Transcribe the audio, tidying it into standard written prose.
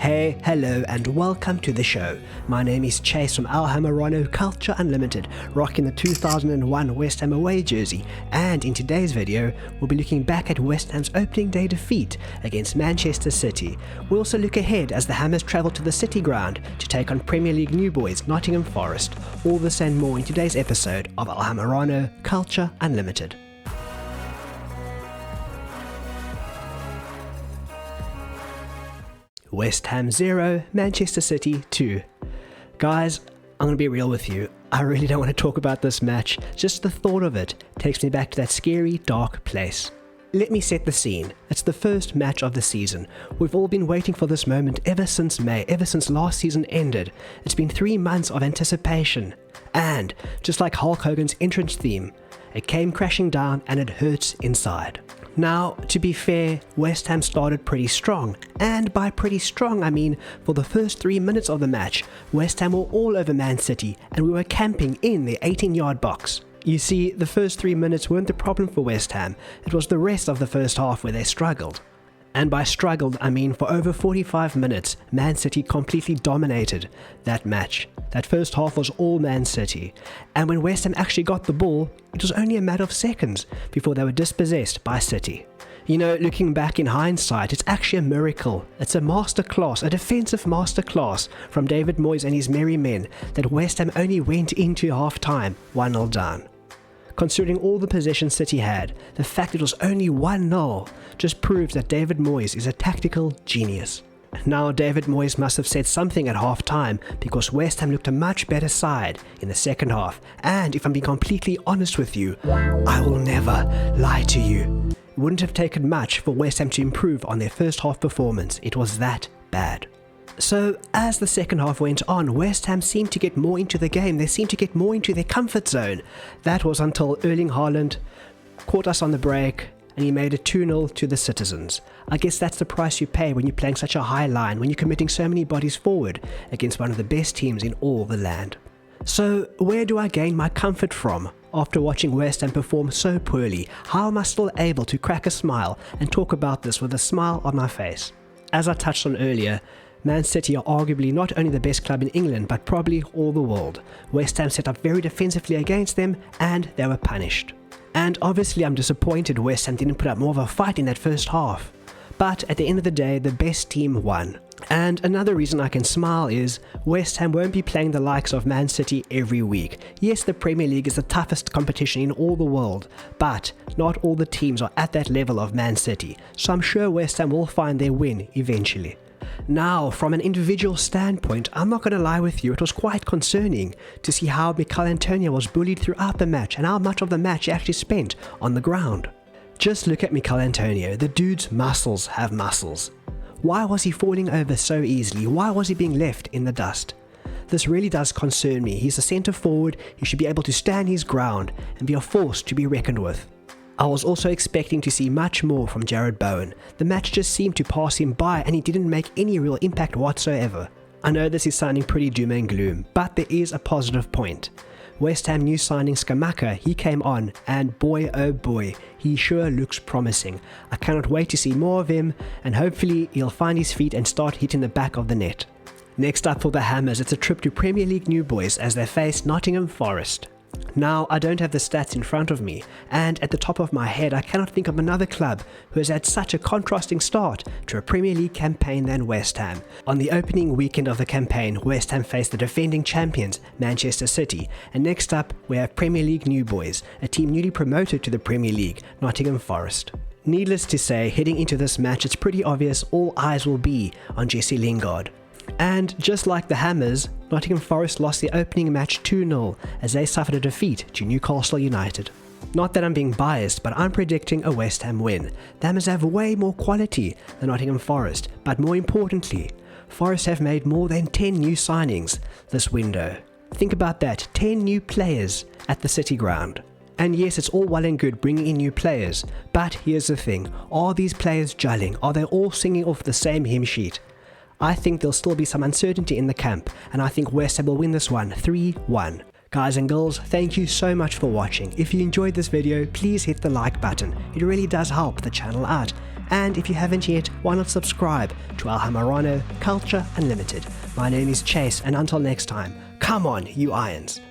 Hey, hello and welcome to the show. My name is Chace from Hammerano Culture Unlimited, rocking the 2001 West Ham away jersey, and in today's video we'll be looking back at West Ham's opening day defeat against Manchester City. We'll also look ahead as the Hammers travel to the City Ground to take on Premier League new boys Nottingham Forest. All this and more in today's episode of Hammerano Culture Unlimited. West Ham 0, Manchester City 2. Guys, I'm going to be real with you. I really don't want to talk about this match. Just the thought of it takes me back to that scary, dark place. Let me set the scene. It's the first match of the season. We've all been waiting for this moment ever since May, ever since last season ended. It's been 3 months of anticipation. And, just like Hulk Hogan's entrance theme, it came crashing down and it hurts inside. Now, to be fair, West Ham started pretty strong, and by pretty strong I mean for the first 3 minutes of the match, West Ham were all over Man City and we were camping in the 18-yard box. You see, the first 3 minutes weren't the problem for West Ham, it was the rest of the first half where they struggled. And by struggled, I mean for over 45 minutes, Man City completely dominated that match. That first half was all Man City. And when West Ham actually got the ball, it was only a matter of seconds before they were dispossessed by City. You know, looking back in hindsight, it's actually a miracle. It's a masterclass, a defensive masterclass from David Moyes and his merry men that West Ham only went into half-time 1-0 down. Considering all the possession City had, the fact it was only 1-0 just proves that David Moyes is a tactical genius. Now, David Moyes must have said something at half-time because West Ham looked a much better side in the second half, and if I'm being completely honest with you, I will never lie to you. It wouldn't have taken much for West Ham to improve on their first half performance. It was that bad. So, as the second half went on, West Ham seemed to get more into the game. They seemed to get more into their comfort zone. That was until Erling Haaland caught us on the break and he made it 2-0 to the Citizens. I guess that's the price you pay when you're playing such a high line, when you're committing so many bodies forward against one of the best teams in all the land. So, where do I gain my comfort from? After watching West Ham perform so poorly, how am I still able to crack a smile and talk about this with a smile on my face? As I touched on earlier, Man City are arguably not only the best club in England, but probably all the world. West Ham set up very defensively against them, and they were punished. And obviously I'm disappointed West Ham didn't put up more of a fight in that first half. But at the end of the day, the best team won. And another reason I can smile is West Ham won't be playing the likes of Man City every week. Yes, the Premier League is the toughest competition in all the world, but not all the teams are at that level of Man City, so I'm sure West Ham will find their win eventually. Now, from an individual standpoint, I'm not going to lie with you, it was quite concerning to see how Mikel Antonio was bullied throughout the match and how much of the match he actually spent on the ground. Just look at Mikel Antonio, the dude's muscles have muscles. Why was he falling over so easily? Why was he being left in the dust? This really does concern me. He's a centre forward, he should be able to stand his ground and be a force to be reckoned with. I was also expecting to see much more from Jarrod Bowen. The match just seemed to pass him by and he didn't make any real impact whatsoever. I know this is sounding pretty doom and gloom, but there is a positive point. West Ham new signing Scamacca, he came on and boy oh boy, he sure looks promising. I cannot wait to see more of him and hopefully he'll find his feet and start hitting the back of the net. Next up for the Hammers, it's a trip to Premier League new boys as they face Nottingham Forest. Now, I don't have the stats in front of me, and at the top of my head I cannot think of another club who has had such a contrasting start to a Premier League campaign than West Ham. On the opening weekend of the campaign, West Ham faced the defending champions, Manchester City, and next up we have Premier League new boys, a team newly promoted to the Premier League, Nottingham Forest. Needless to say, heading into this match it's pretty obvious all eyes will be on Jesse Lingard. And just like the Hammers, Nottingham Forest lost the opening match 2-0 as they suffered a defeat to Newcastle United. Not that I'm being biased, but I'm predicting a West Ham win. The Hammers have way more quality than Nottingham Forest, but more importantly, Forest have made more than 10 new signings this window. Think about that, 10 new players at the City Ground. And yes, it's all well and good bringing in new players, but here's the thing, are these players gelling? Are they all singing off the same hymn sheet? I think there'll still be some uncertainty in the camp, and I think West Ham will win this one 3-1. Guys and girls, thank you so much for watching. If you enjoyed this video, please hit the like button. It really does help the channel out. And if you haven't yet, why not subscribe to our Hammerano Culture Unlimited. My name is Chace, and until next time, come on, you Irons.